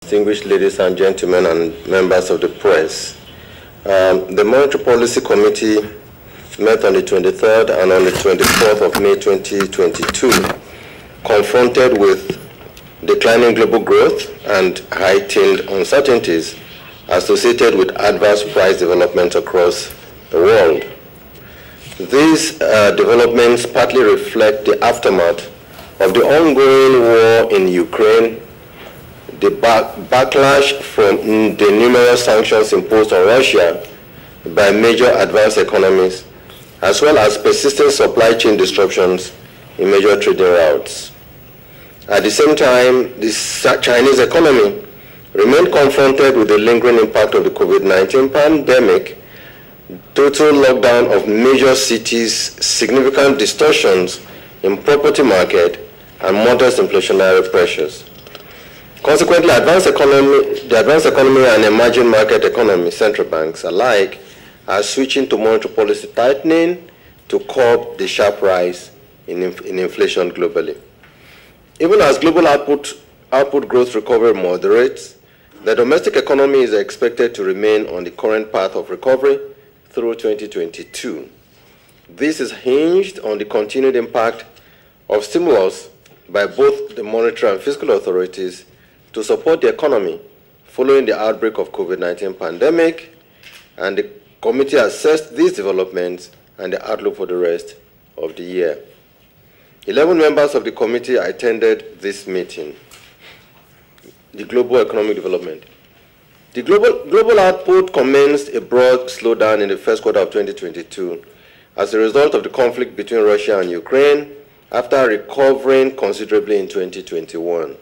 distinguished ladies and gentlemen and members of the press. The Monetary Policy Committee met on the 23rd and on the 24th of May 2022, confronted with declining global growth and heightened uncertainties associated with adverse price developments across the world. These developments partly reflect the aftermath of the ongoing war in Ukraine, the backlash from the numerous sanctions imposed on Russia by major advanced economies, as well as persistent supply chain disruptions in major trading routes. At the same time, the Chinese economy remained confronted with the lingering impact of the COVID-19 pandemic, total lockdown of major cities, significant distortions in property market, and modest inflationary pressures. Consequently, the advanced economy and emerging market economy central banks alike are switching to monetary policy tightening to curb the sharp rise in inflation globally. Even as global output growth recovery moderates, the domestic economy is expected to remain on the current path of recovery through 2022. This is hinged on the continued impact of stimulus by both the monetary and fiscal authorities to support the economy following the outbreak of COVID-19 pandemic, and the committee assessed these developments and the outlook for the rest of the year. 11 members of the committee attended this meeting. The global economic development. The global output commenced a broad slowdown in the first quarter of 2022 as a result of the conflict between Russia and Ukraine, after recovering considerably in 2021.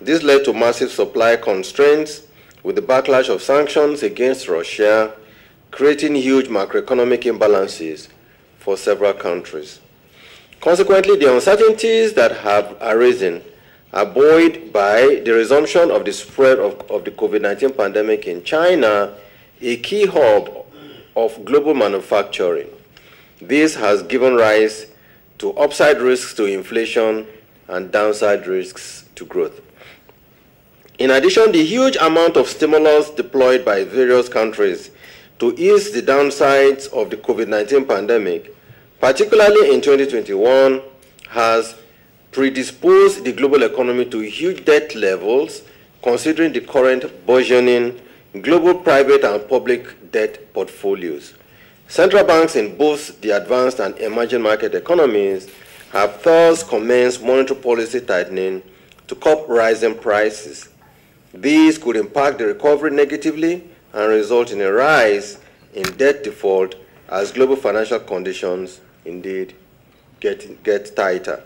This led to massive supply constraints, with the backlash of sanctions against Russia creating huge macroeconomic imbalances for several countries. Consequently, the uncertainties that have arisen are buoyed by the resumption of the spread of the COVID-19 pandemic in China, a key hub of global manufacturing. This has given rise to upside risks to inflation and downside risks to growth. In addition, the huge amount of stimulus deployed by various countries to ease the downsides of the COVID-19 pandemic, particularly in 2021, has predisposed the global economy to huge debt levels, considering the current burgeoning global private and public debt portfolios. Central banks in both the advanced and emerging market economies have thus commenced monetary policy tightening to curb rising prices. These could impact the recovery negatively and result in a rise in debt default as global financial conditions indeed get tighter.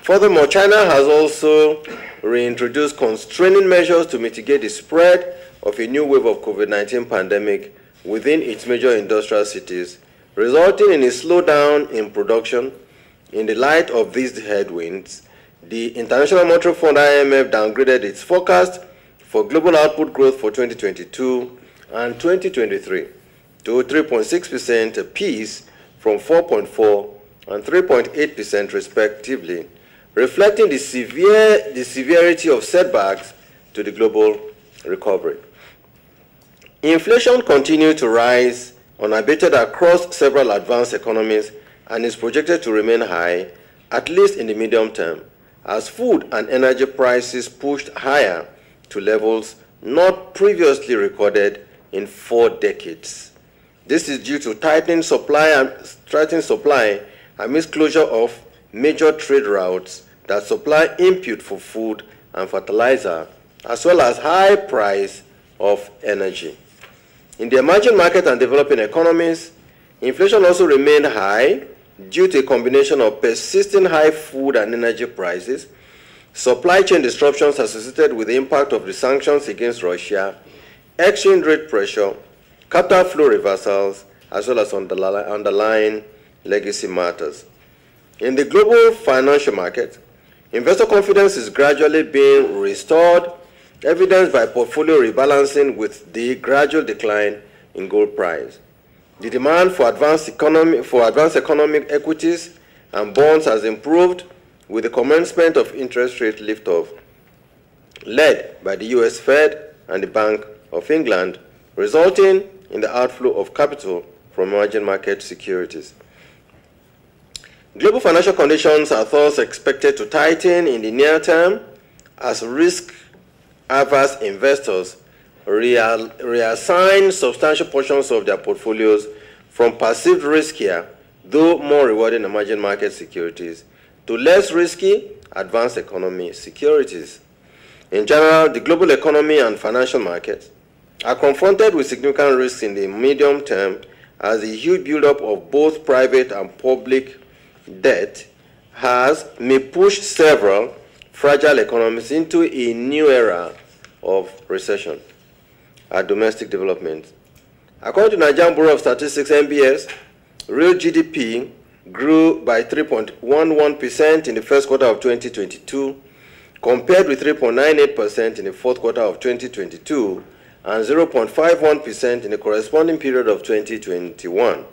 Furthermore, China has also reintroduced constraining measures to mitigate the spread of a new wave of COVID-19 pandemic within its major industrial cities, resulting in a slowdown in production. In the light of these headwinds, the International Monetary Fund (IMF) downgraded its forecast for global output growth for 2022 and 2023 to 3.6% apiece from 4.4% and 3.8% respectively, reflecting the severity of setbacks to the global recovery. Inflation continued to rise unabated across several advanced economies and is projected to remain high, at least in the medium term, as food and energy prices pushed higher to levels not previously recorded in 4 decades. This is due to tightening supply amidst closure of major trade routes that supply input for food and fertilizer, as well as high price of energy. In the emerging market and developing economies, inflation also remained high due to a combination of persisting high food and energy prices, supply chain disruptions associated with the impact of the sanctions against Russia, exchange rate pressure, capital flow reversals, as well as underlying legacy matters. In the global financial market, investor confidence is gradually being restored, evidenced by portfolio rebalancing with the gradual decline in gold price. The demand for advanced economic equities and bonds has improved with the commencement of interest rate liftoff. led by the US Fed and the Bank of England, resulting in the outflow of capital from emerging market securities. Global financial conditions are thus expected to tighten in the near term as risk-averse investors reassign substantial portions of their portfolios from perceived riskier, though more rewarding emerging market securities, to less risky advanced economy securities. In general, the global economy and financial markets are confronted with significant risks in the medium term as the huge buildup of both private and public debt may push several fragile economies into a new era of recession. Our domestic development. According to Nigerian Bureau of Statistics, NBS, real GDP grew by 3.11% in the first quarter of 2022, compared with 3.98% in the fourth quarter of 2022 and 0.51% in the corresponding period of 2021.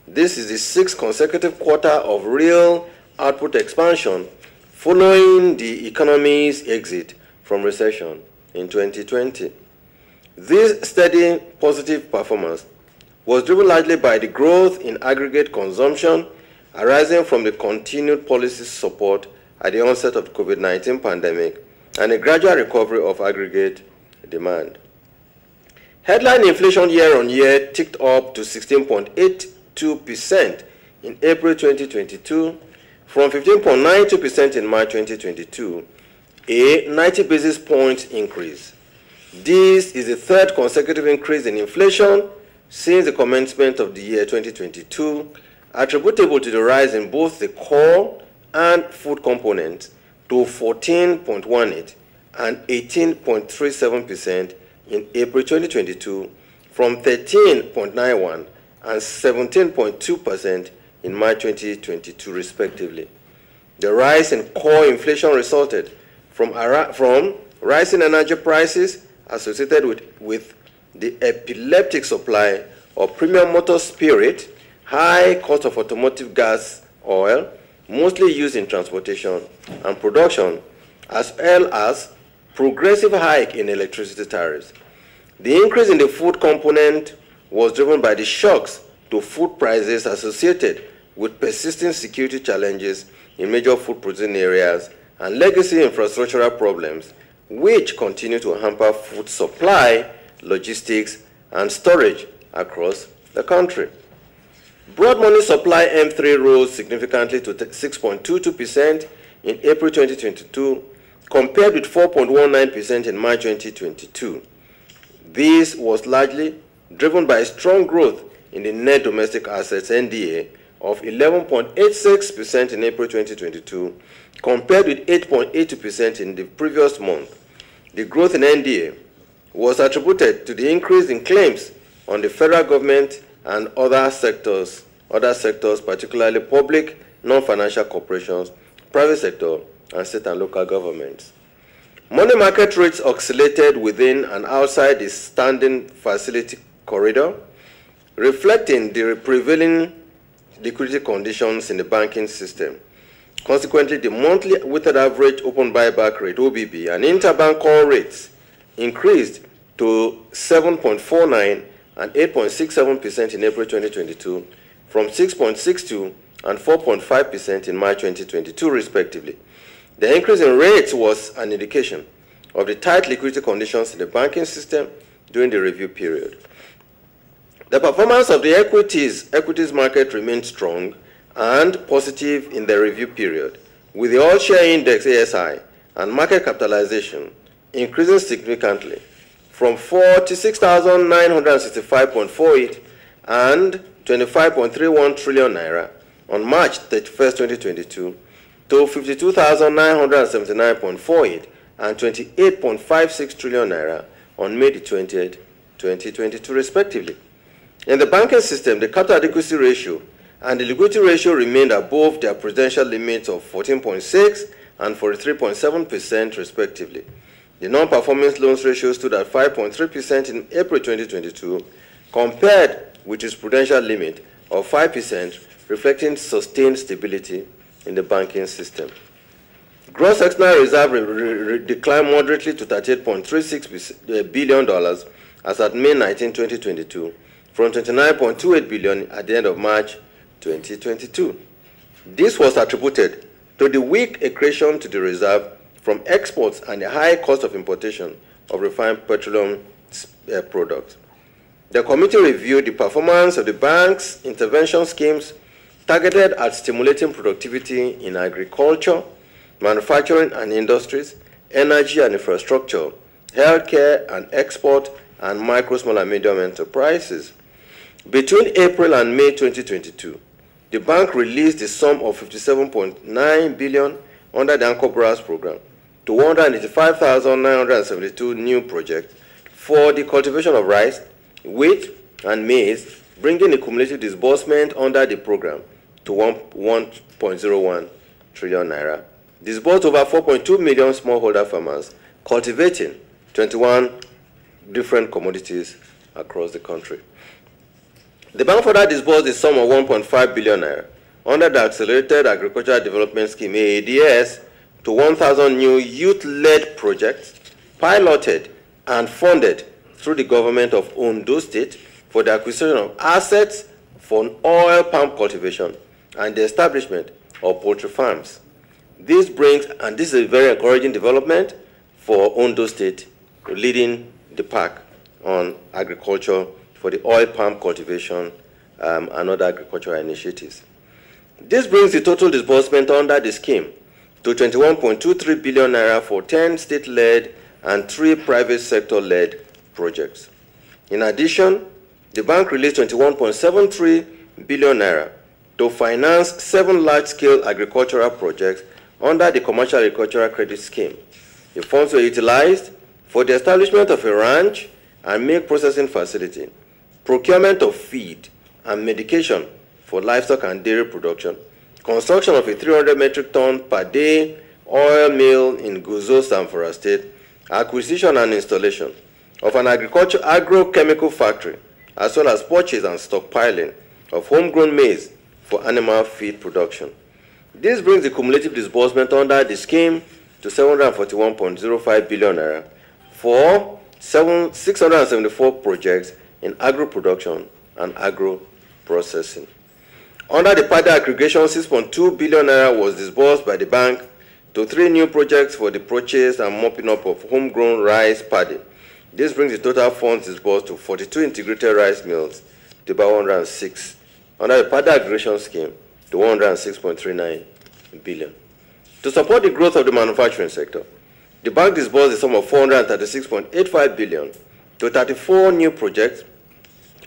This is the sixth consecutive quarter of real output expansion following the economy's exit from recession in 2020. This steady positive performance was driven largely by the growth in aggregate consumption arising from the continued policy support at the onset of the COVID-19 pandemic and a gradual recovery of aggregate demand. Headline inflation year-on-year ticked up to 16.82% in April 2022 from 15.92% in March 2022, a 90 basis points increase. This is the third consecutive increase in inflation since the commencement of the year 2022, attributable to the rise in both the core and food components to 14.18 and 18.37% in April 2022 from 13.91 and 17.2% in March 2022 respectively. The rise in core inflation resulted from rising energy prices associated with the epileptic supply of premium motor spirit, high cost of automotive gas oil, mostly used in transportation and production, as well as progressive hike in electricity tariffs. The increase in the food component was driven by the shocks to food prices associated with persisting security challenges in major food producing areas and legacy infrastructural problems, which continue to hamper food supply, logistics, and storage across the country. Broad money supply M3 rose significantly to 6.22% in April 2022, compared with 4.19% in March 2022. This was largely driven by strong growth in the net domestic assets NDA of 11.86% in April 2022, compared with 8.82% in the previous month. The growth in NDA was attributed to the increase in claims on the federal government and other sectors, particularly public, non-financial corporations, private sector, and state and local governments. Money market rates oscillated within and outside the standing facility corridor, reflecting the prevailing liquidity conditions in the banking system. Consequently, the monthly weighted average open buyback rate, OBB, and interbank call rates increased to 7.49 and 8.67% in April 2022, from 6.62 and 4.5% in March 2022, respectively. The increase in rates was an indication of the tight liquidity conditions in the banking system during the review period. The performance of the equities market remained strong and positive in the review period, with the all-share index ASI and market capitalization increasing significantly from 46,965.48 and 25.31 trillion naira on March 31, 2022 to 52,979.48 and 28.56 trillion naira on May 20, 2022 respectively. In the banking system, the capital adequacy ratio and the liquidity ratio remained above their prudential limits of 14.6 and 43.7% respectively. The non-performance loans ratio stood at 5.3% in April 2022, compared with its prudential limit of 5%, reflecting sustained stability in the banking system. Gross external reserve declined moderately to $38.36 billion as at May 19, 2022, from $29.28 billion at the end of March 2022. This was attributed to the weak accretion to the reserve from exports and the high cost of importation of refined petroleum products. The committee reviewed the performance of the bank's intervention schemes targeted at stimulating productivity in agriculture, manufacturing and industries, energy and infrastructure, healthcare and export, and micro, small, and medium enterprises. Between April and May 2022, the bank released the sum of $57.9 billion under the Anchor Borrowers Program to 185,972 new projects for the cultivation of rice, wheat, and maize, bringing the cumulative disbursement under the program to 1.01 trillion naira. Disbursed over 4.2 million smallholder farmers cultivating 21 different commodities across the country. The bank further disbursed the sum of 1.5 billion naira under the Accelerated Agricultural Development Scheme (AADS) to 1,000 new youth-led projects piloted and funded through the government of Ondo State for the acquisition of assets for oil palm cultivation and the establishment of poultry farms. This is a very encouraging development for Ondo State, leading the pack on agriculture for the oil palm cultivation and other agricultural initiatives. This brings the total disbursement under the scheme to 21.23 billion naira for 10 state-led and 3 private sector-led projects. In addition, the bank released 21.73 billion naira to finance 7 large-scale agricultural projects under the Commercial Agricultural Credit Scheme. The funds were utilized for the establishment of a ranch and milk processing facility, procurement of feed and medication for livestock and dairy production, construction of a 300 metric ton per day oil mill in Guzo, Zamfara State, acquisition and installation of an agrochemical factory, as well as purchase and stockpiling of homegrown maize for animal feed production. This brings the cumulative disbursement under the scheme to 741.05 billion naira for 674 projects in agro-production and agro-processing. Under the paddy aggregation, 6.2 billion naira was disbursed by the bank to 3 new projects for the purchase and mopping up of homegrown rice paddy. This brings the total funds disbursed to 42 integrated rice mills to about 106 under the paddy aggregation scheme to 106.39 billion. To support the growth of the manufacturing sector, the bank disbursed the sum of 436.85 billion to 34 new projects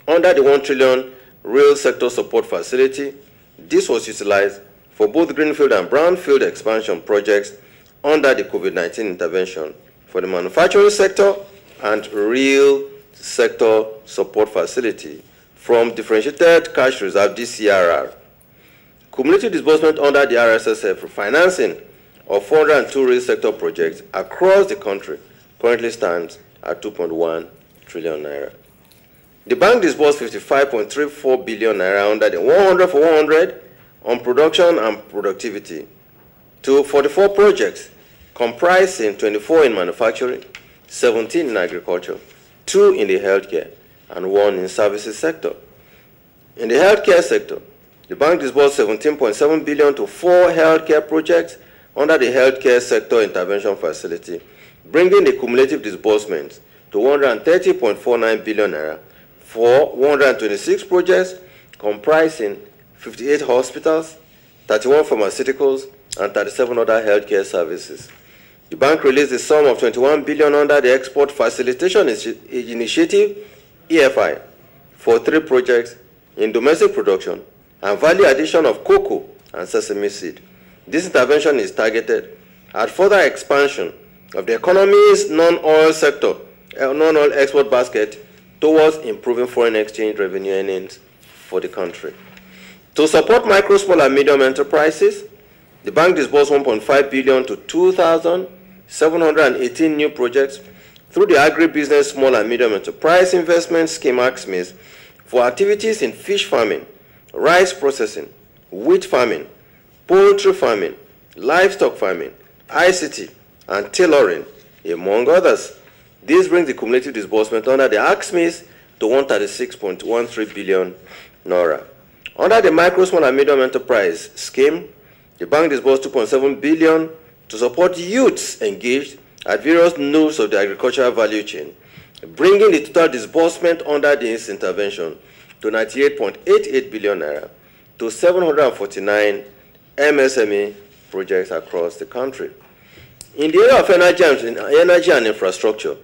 under the 1 trillion Real Sector Support Facility. This was utilized for both greenfield and brownfield expansion projects under the COVID-19 intervention for the manufacturing sector and Real Sector Support Facility from Differentiated Cash Reserve (DCRR). Cumulative disbursement under the RSSF for financing of 402 real sector projects across the country currently stands at 2.1 trillion naira. The bank disbursed 55.34 billion naira under the 100 for 100 on production and productivity to 44 projects comprising 24 in manufacturing, 17 in agriculture, 2 in the healthcare, and 1 in services sector. In the healthcare sector, the bank disbursed 17.7 billion to 4 healthcare projects under the Healthcare Sector Intervention Facility, bringing the cumulative disbursements to 130.49 billion naira for 126 projects comprising 58 hospitals, 31 pharmaceuticals, and 37 other healthcare services. The bank released the sum of 21 billion under the Export Facilitation Initiative, EFI, for 3 projects in domestic production and value addition of cocoa and sesame seed. This intervention is targeted at further expansion of the economy's non-oil sector, non-oil export basket towards improving foreign exchange revenue earnings for the country. To support micro, small, and medium enterprises, the bank disbursed 1.5 billion to 2,718 new projects through the Agribusiness Small and Medium Enterprise Investment Scheme (AXMIS) for activities in fish farming, rice processing, wheat farming, poultry farming, livestock farming, ICT, and tailoring, among others. This brings the cumulative disbursement under the ACMIS to 136.13 billion naira. Under the Micro, Small and Medium Enterprise Scheme, the bank disbursed 2.7 billion to support youths engaged at various nodes of the agricultural value chain, bringing the total disbursement under this intervention to 98.88 billion naira to 749 MSME projects across the country. In the area of energy and infrastructure,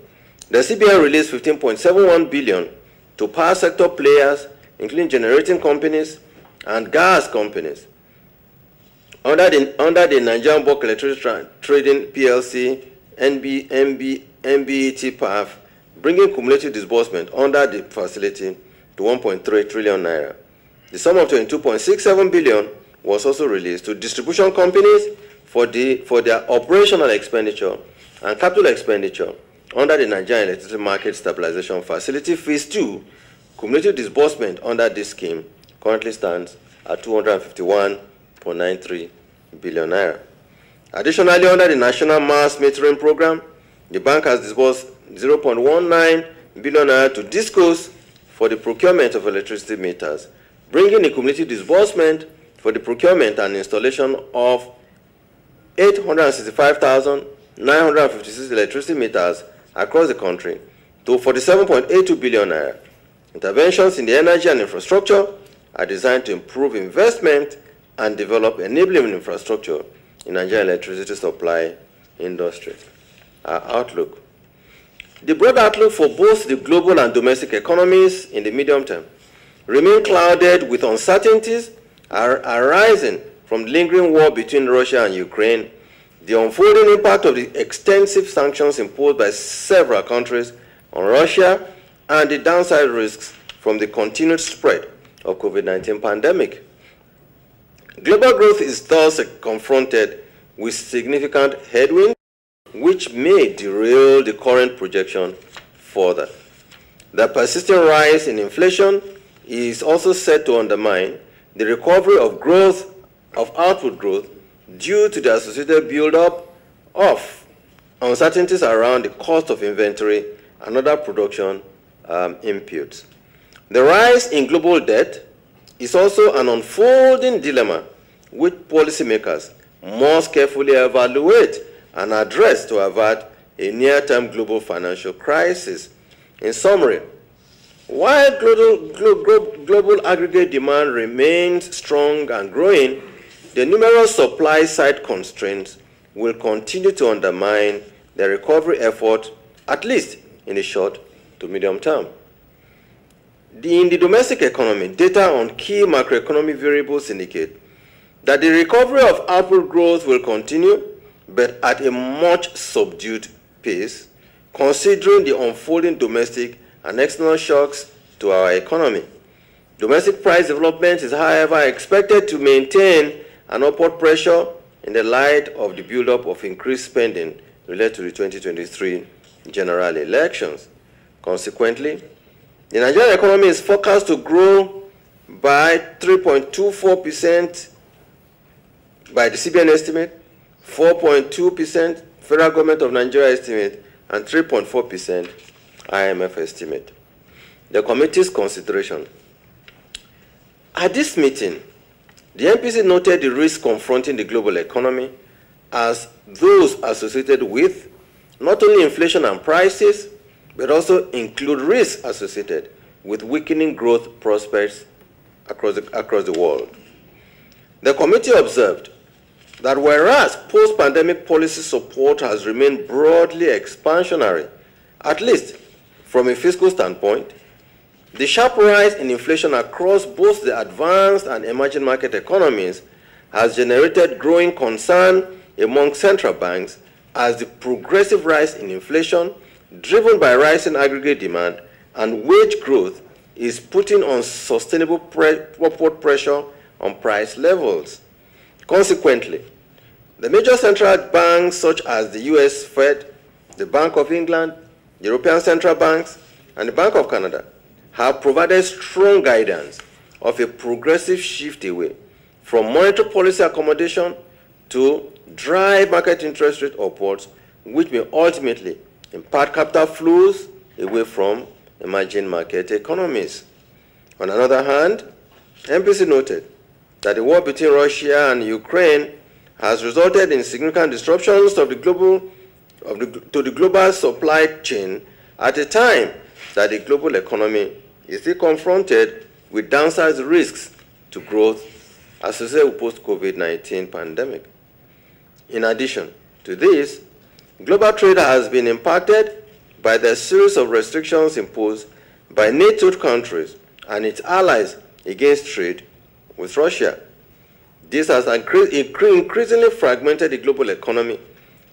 the CBN released 15.71 billion to power sector players, including generating companies and gas companies. Under the Nigerian Bulk Electricity Trading PLC NBET path, bringing cumulative disbursement under the facility to 1.3 trillion naira. The sum of 22.67 billion was also released to distribution companies for their operational expenditure and capital expenditure under the Nigerian Electricity Market Stabilization Facility Phase 2. Cumulative disbursement under this scheme currently stands at 251.93 billion naira. Additionally, under the National Mass Metering Program, the bank has disbursed 0.19 billion naira to DISCOs for the procurement of electricity meters, bringing the cumulative disbursement for the procurement and installation of 865,956 electricity meters across the country to 47.82 billion naira. Interventions in the energy and infrastructure are designed to improve investment and develop enabling infrastructure in Nigerian electricity supply industry. Our outlook. The broad outlook for both the global and domestic economies in the medium term remain clouded with uncertainties arising from the lingering war between Russia and Ukraine, the unfolding impact of the extensive sanctions imposed by several countries on Russia, and the downside risks from the continued spread of COVID-19 pandemic. Global growth is thus confronted with significant headwinds, which may derail the current projection further. The persistent rise in inflation is also set to undermine the recovery of output growth due to the associated buildup of uncertainties around the cost of inventory and other production inputs. The rise in global debt is also an unfolding dilemma which policymakers must carefully evaluate and address to avert a near-term global financial crisis. In summary, while global aggregate demand remains strong and growing, the numerous supply-side constraints will continue to undermine the recovery effort, at least in the short to medium term. In the domestic economy, data on key macroeconomic variables indicate that the recovery of output growth will continue, but at a much subdued pace, considering the unfolding domestic and external shocks to our economy. Domestic price development is, however, expected to maintain an upward pressure in the light of the buildup of increased spending related to the 2023 general elections. Consequently, the Nigerian economy is forecast to grow by 3.24% by the CBN estimate, 4.2% Federal Government of Nigeria estimate, and 3.4% IMF estimate. The committee's consideration. At this meeting, the MPC noted the risks confronting the global economy as those associated with not only inflation and prices, but also include risks associated with weakening growth prospects across the world. The committee observed that whereas post-pandemic policy support has remained broadly expansionary, at least from a fiscal standpoint, the sharp rise in inflation across both the advanced and emerging market economies has generated growing concern among central banks as the progressive rise in inflation, driven by rising aggregate demand and wage growth, is putting unsustainable upward pressure on price levels. Consequently, the major central banks such as the US Fed, the Bank of England, the European Central Banks, and the Bank of Canada have provided strong guidance of a progressive shift away from monetary policy accommodation to drive market interest rate upwards, which may ultimately impact capital flows away from emerging market economies. On another hand, MPC noted that the war between Russia and Ukraine has resulted in significant disruptions to the global supply chain at a time that the global economy is still confronted with downside risks to growth associated with post-COVID-19 pandemic. In addition to this, global trade has been impacted by the series of restrictions imposed by NATO countries and its allies against trade with Russia. This has increasingly fragmented the global economy,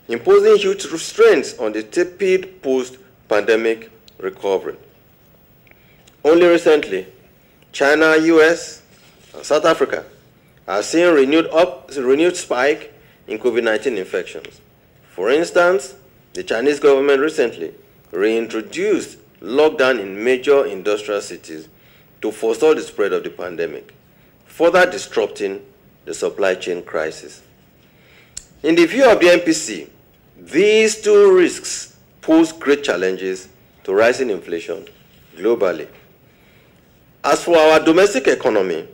imposing huge restraints on the tepid post-pandemic recovery. Only recently, China, US, and South Africa are seeing renewed spike in COVID-19 infections. For instance, the Chinese government recently reintroduced lockdown in major industrial cities to forestall the spread of the pandemic, further disrupting the supply chain crisis. In the view of the MPC, these two risks pose great challenges to rising inflation globally. As for our domestic economy,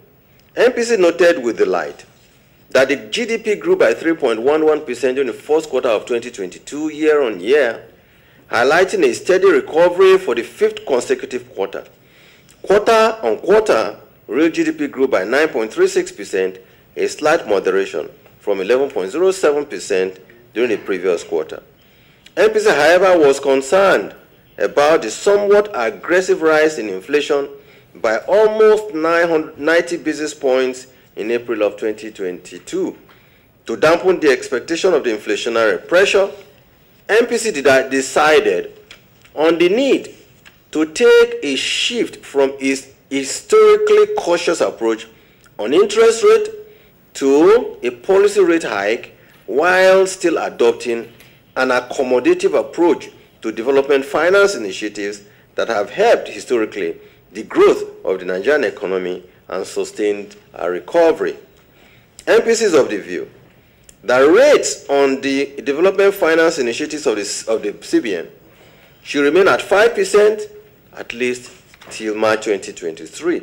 MPC noted with delight that the GDP grew by 3.11% during the first quarter of 2022 year-on-year, highlighting a steady recovery for the fifth consecutive quarter. Quarter-on-quarter, real GDP grew by 9.36%, a slight moderation from 11.07% during the previous quarter. MPC, however, was concerned about the somewhat aggressive rise in inflation by almost 90 basis points in April of 2022. To dampen the expectation of the inflationary pressure, MPC decided on the need to take a shift from its historically cautious approach on interest rate to a policy rate hike while still adopting an accommodative approach to development finance initiatives that have helped historically the growth of the Nigerian economy and sustained a recovery. MPC is of the view that rates on the development finance initiatives of the CBN should remain at 5% at least till March 2023.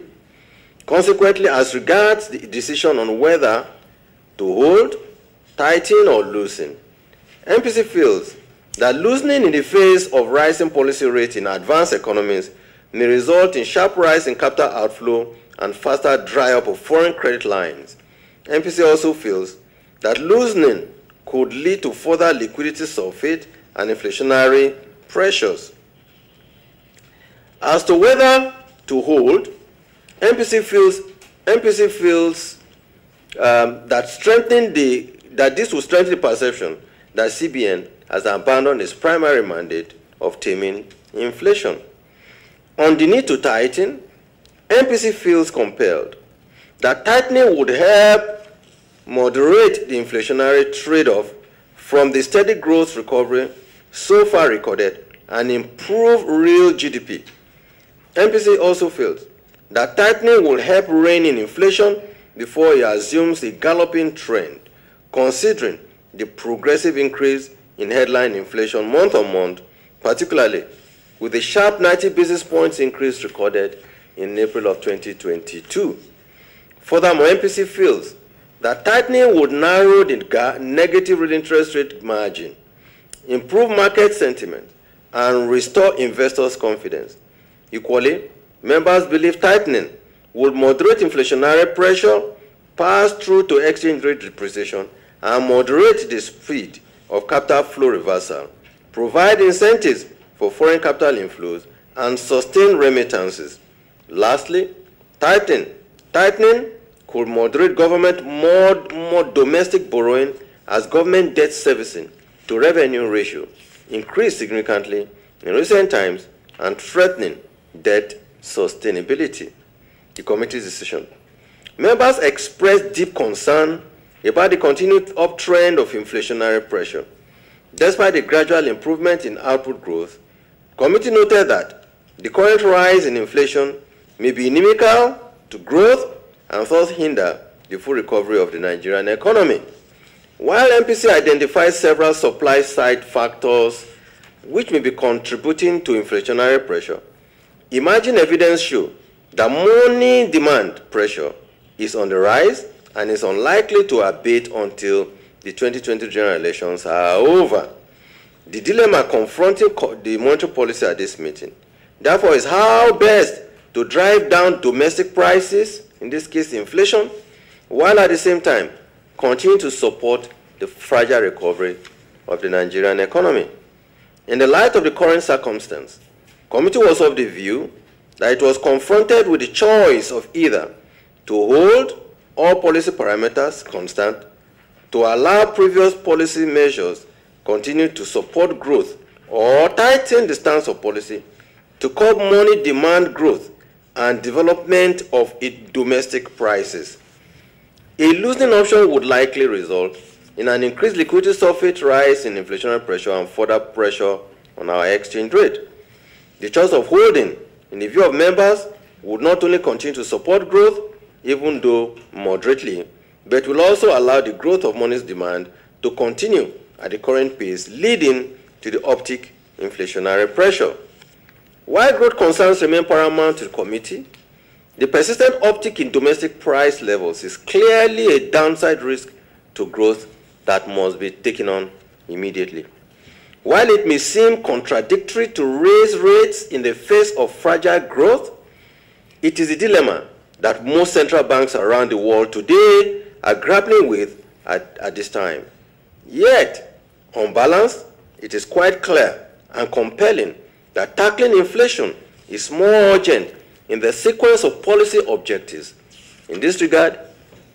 Consequently, as regards the decision on whether to hold, tighten, or loosen, MPC feels that loosening in the face of rising policy rates in advanced economies may result in sharp rise in capital outflow and faster dry up of foreign credit lines. MPC also feels that loosening could lead to further liquidity surfeit and inflationary pressures. As to whether to hold, MPC feels that this will strengthen the perception that CBN has abandoned its primary mandate of taming inflation. On the need to tighten, MPC feels compelled that tightening would help moderate the inflationary trade-off from the steady growth recovery so far recorded and improve real GDP. MPC also feels that tightening will help rein in inflation before it assumes a galloping trend, considering the progressive increase in headline inflation month on month, particularly with the sharp 90 basis points increase recorded in April of 2022. Furthermore, MPC feels that tightening would narrow the negative real interest rate margin, improve market sentiment, and restore investors' confidence. Equally, members believe tightening would moderate inflationary pressure, pass through to exchange rate depreciation, and moderate the speed of capital flow reversal, provide incentives for foreign capital inflows, and sustain remittances. Lastly, tightening could moderate government more domestic borrowing as government debt servicing to revenue ratio increased significantly in recent times and threatening debt sustainability. The committee's decision. Members expressed deep concern about the continued uptrend of inflationary pressure. Despite the gradual improvement in output growth, the committee noted that the current rise in inflation may be inimical to growth and thus hinder the full recovery of the Nigerian economy. While MPC identifies several supply-side factors which may be contributing to inflationary pressure, emerging evidence show that money demand pressure is on the rise and is unlikely to abate until the 2020 general elections are over. The dilemma confronting the monetary policy at this meeting, therefore, is how best to drive down domestic prices, in this case inflation, while at the same time continue to support the fragile recovery of the Nigerian economy. In the light of the current circumstance, the committee was of the view that it was confronted with the choice of either to hold all policy parameters constant, to allow previous policy measures continue to support growth, or tighten the stance of policy to curb money demand growth and development of its domestic prices. A losing option would likely result in an increased liquidity surfeit, rise in inflationary pressure, and further pressure on our exchange rate. The choice of holding, in the view of members, would not only continue to support growth, even though moderately, but will also allow the growth of money's demand to continue at the current pace, leading to the uptick in inflationary pressure. While growth concerns remain paramount to the committee, the persistent uptick in domestic price levels is clearly a downside risk to growth that must be taken on immediately. While it may seem contradictory to raise rates in the face of fragile growth, it is a dilemma that most central banks around the world today are grappling with at this time. Yet, on balance, it is quite clear and compelling that tackling inflation is more urgent in the sequence of policy objectives. In this regard,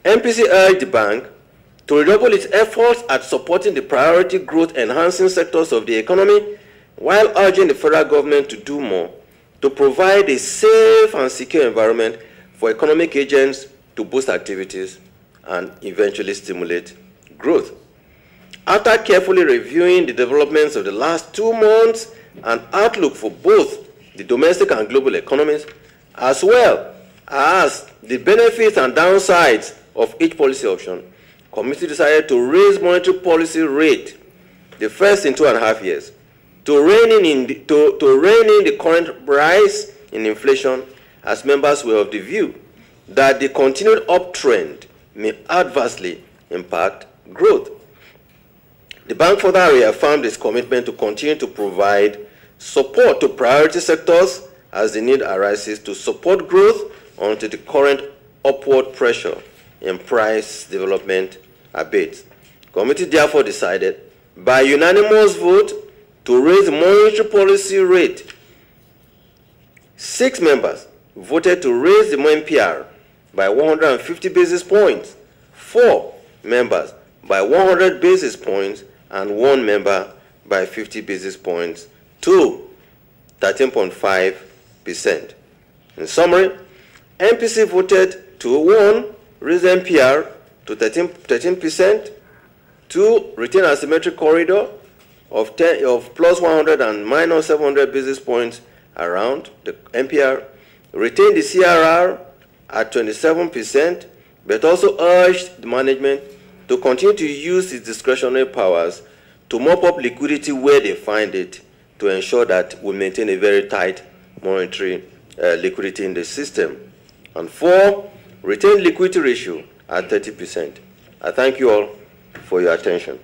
MPC urged the bank to redouble its efforts at supporting the priority growth-enhancing sectors of the economy, while urging the federal government to do more to provide a safe and secure environment for economic agents to boost activities and eventually stimulate growth. After carefully reviewing the developments of the last 2 months and outlook for both the domestic and global economies, as well as the benefits and downsides of each policy option, the committee decided to raise monetary policy rate, the first in 2.5 years, to rein in the current rise in inflation, as members were of the view that the continued uptrend may adversely impact growth. The bank further reaffirmed its commitment to continue to provide support to priority sectors as the need arises to support growth until the current upward pressure in price development abates. The committee therefore decided by unanimous vote to raise the monetary policy rate. 6 members voted to raise the MPR by 150 basis points, 4 members by 100 basis points, and 1 member by 50 basis points to 13.5%. In summary, MPC voted to 1. Raise MPR to 13%, 2. Retain asymmetric corridor of plus 100 and minus 700 basis points around the MPR, retain the CRR at 27%, but also urged the management to continue to use its discretionary powers to mop up liquidity where they find it, to ensure that we maintain a very tight monetary liquidity in the system. And 4, retain liquidity ratio at 30%. I thank you all for your attention.